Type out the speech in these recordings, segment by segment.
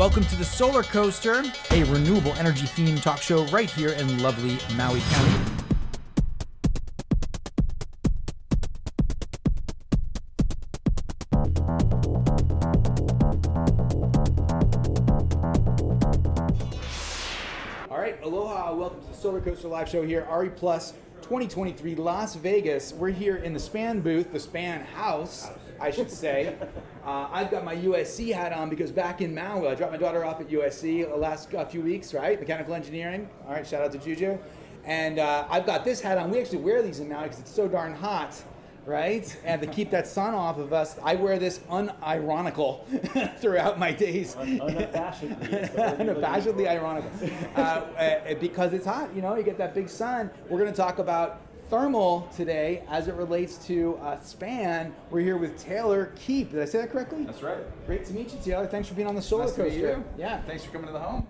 Welcome to the Solar Coaster, a renewable energy themed talk show right here in lovely Maui County. All right, aloha, welcome to the Solar Coaster live show here, RE Plus 2023 Las Vegas. We're here in the SPAN booth, the SPAN house, I should say. I've got my USC hat on because back in Maui, I dropped my daughter off at USC the last few weeks, right? Mechanical engineering. All right, shout out to Juju. And I've got this hat on. We actually wear these in Maui because it's so darn hot, right? And to keep that sun off of us, I wear this unironical throughout my days. Unabashedly ironical. Because it's hot, you know, you get that big sun. We're going to talk about thermal today as it relates to SPAN. We're here with Taylor Keep. Did I say that correctly? That's right. Great to meet you, Taylor. Thanks for being on the Solar Coaster. Nice to meet you. Yeah. Thanks for coming to the home.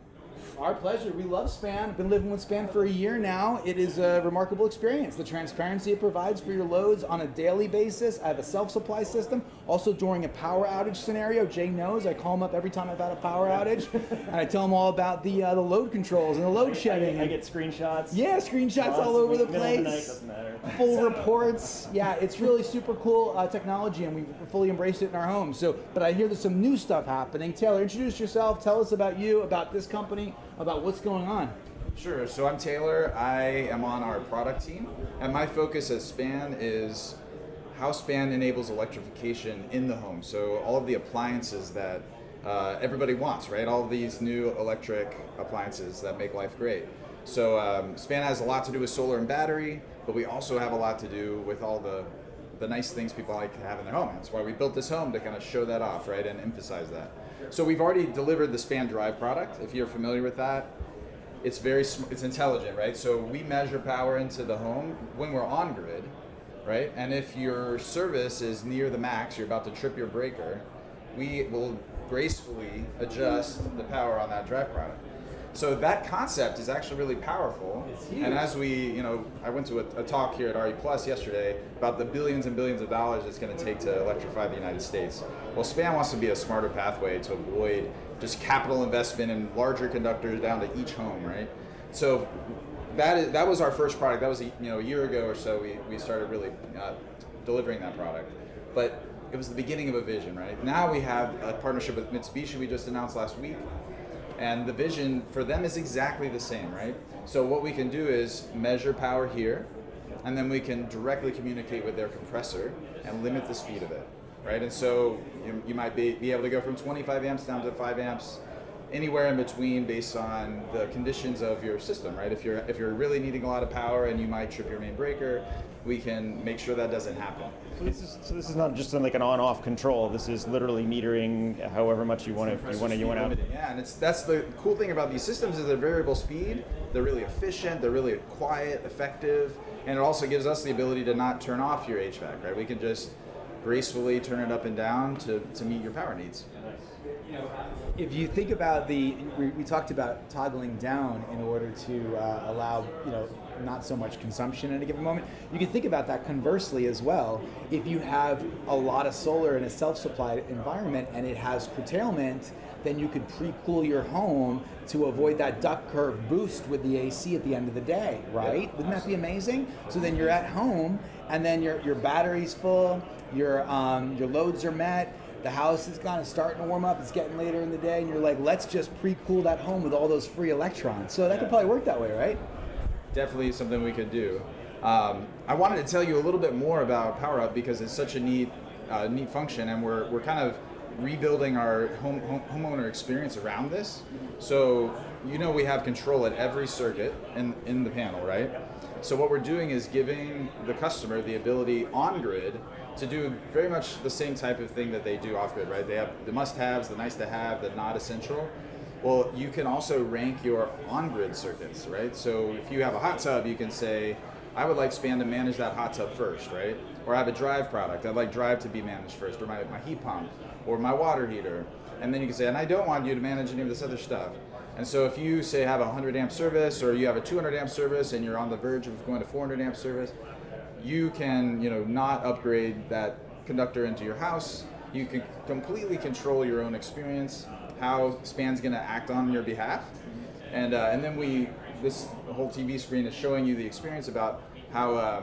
Our pleasure. We love SPAN. I've been living with SPAN for a year now. It is a remarkable experience. The transparency it provides for your loads on a daily basis. I have a self-supply system. Also during a power outage scenario, Jay knows. I call him up every time I've had a power outage, and I tell him all about the load controls and the load shedding. I get screenshots. Yeah, screenshots all over the place. Middle of the night, doesn't matter. Full reports. Yeah, it's really super cool technology, and we've fully embraced it in our home. But I hear there's some new stuff happening. Taylor, introduce yourself. Tell us about you, about this company, about what's going on. Sure. So I'm Taylor. I am on our product team, and my focus at SPAN is how SPAN enables electrification in the home. So all of the appliances that everybody wants, right? All of these new electric appliances that make life great. So SPAN has a lot to do with solar and battery, but we also have a lot to do with all the nice things people like to have in their home. That's why we built this home, to kind of show that off, right, and emphasize that. So we've already delivered the SPAN Drive product. If you're familiar with that, it's it's intelligent, right? So we measure power into the home when we're on grid, right? And if your service is near the max, you're about to trip your breaker, we will gracefully adjust the power on that Drive product. So that concept is actually really powerful. And as I went to a talk here at RE Plus yesterday about the billions and billions of dollars it's going to take to electrify the United States. Well, SPAN wants to be a smarter pathway to avoid just capital investment in larger conductors down to each home, right? So that was our first product. That was a year ago or so we started really delivering that product. But it was the beginning of a vision, right? Now we have a partnership with Mitsubishi we just announced last week. And the vision for them is exactly the same, right? So what we can do is measure power here, and then we can directly communicate with their compressor and limit the speed of it, right? And so you might be able to go from 25 amps down to 5 amps, anywhere in between based on the conditions of your system, right? If you're really needing a lot of power and you might trip your main breaker, we can make sure that doesn't happen. So this is not just like an on-off control. This is literally metering however much you want to. Yeah, and that's the cool thing about these systems is they're variable speed. They're really efficient. They're really quiet, effective, and it also gives us the ability to not turn off your HVAC. Right? We can just gracefully turn it up and down to meet your power needs. If you think about we talked about toggling down in order to allow not so much consumption at a given moment. You can think about that conversely as well. If you have a lot of solar in a self-supplied environment and it has curtailment, then you could pre-cool your home to avoid that duck curve boost with the AC at the end of the day, right? Yeah, wouldn't that be amazing? So then you're at home and then your battery's full, your loads are met, the house is kind of starting to warm up, it's getting later in the day, and you're like, let's just pre-cool that home with all those free electrons. So that could probably work that way, right? Definitely something we could do. I wanted to tell you a little bit more about PowerUp because it's such a neat function, and we're kind of rebuilding our homeowner experience around this. So we have control at every circuit in the panel, right? So what we're doing is giving the customer the ability on grid to do very much the same type of thing that they do off grid, right? They have the must-haves, the nice-to-have, the not essential. Well, you can also rank your on-grid circuits, right? So if you have a hot tub, you can say, I would like SPAN to manage that hot tub first, right? Or I have a Drive product, I'd like Drive to be managed first, or my heat pump, or my water heater. And then you can say, and I don't want you to manage any of this other stuff. And so if you say have a 100 amp service, or you have a 200 amp service, and you're on the verge of going to 400 amp service, you can not upgrade that conductor into your house. You can completely control your own experience, how Span's going to act on your behalf, and then this whole TV screen is showing you the experience about how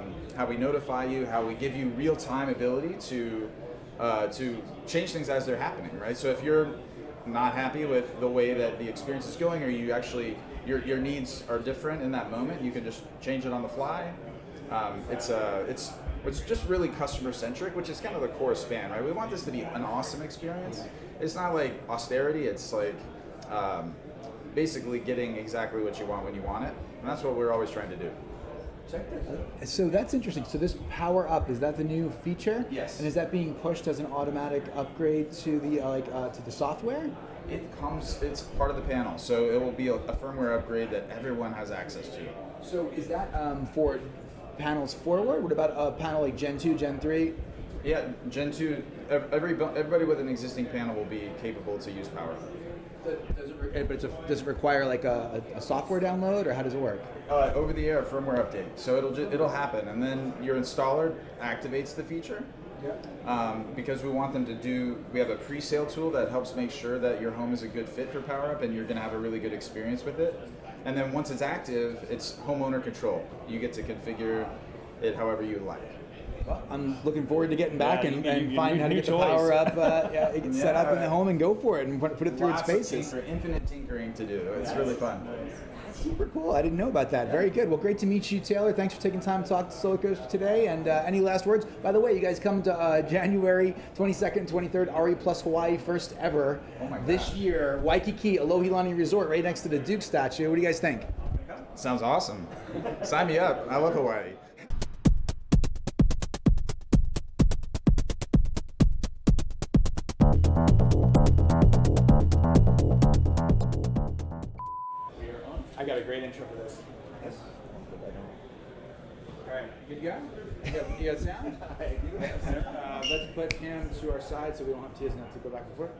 we notify you, how we give you real time ability to change things as they're happening, right? So if you're not happy with the way that the experience is going, or you actually your needs are different in that moment, you can just change it on the fly. It's just really customer centric, which is kind of the core of Span, right? We want this to be an awesome experience. It's not like austerity. It's like basically getting exactly what you want when you want it, and that's what we're always trying to do. So that's interesting. So this Power Up, is that the new feature? Yes. And is that being pushed as an automatic upgrade to the to the software? It's part of the panel, so it will be a firmware upgrade that everyone has access to. So is that for panels forward? What about a panel like Gen 2, Gen 3? Yeah, Gen 2, everybody with an existing panel will be capable to use Power Up. Does it require like a software download, or how does it work? Over the air firmware update. So it'll happen, and then your installer activates the feature. Yeah. Because we want them to do. We have a pre-sale tool that helps make sure that your home is a good fit for Power Up, and you're going to have a really good experience with it. And then once it's active, it's homeowner control. You get to configure it however you like. Well, I'm looking forward to getting back and finding how to new get the toys. Power Up set up in the home and go for it and put it through its paces. Infinite tinkering to do. It's really fun. Super cool. I didn't know about that. Very good. Well, great to meet you, Taylor. Thanks for taking time to talk to Solar Coaster today. And any last words? By the way, you guys come to January 22nd and 23rd, RE Plus Hawaii, first ever this year. Waikiki, Alohilani Resort, right next to the Duke statue. What do you guys think? Sounds awesome. Sign me up. I love Hawaii. I got a great intro for this. Yes. All right, you good to go? You got sound? Let's put him to our side so we don't have to go back and forth.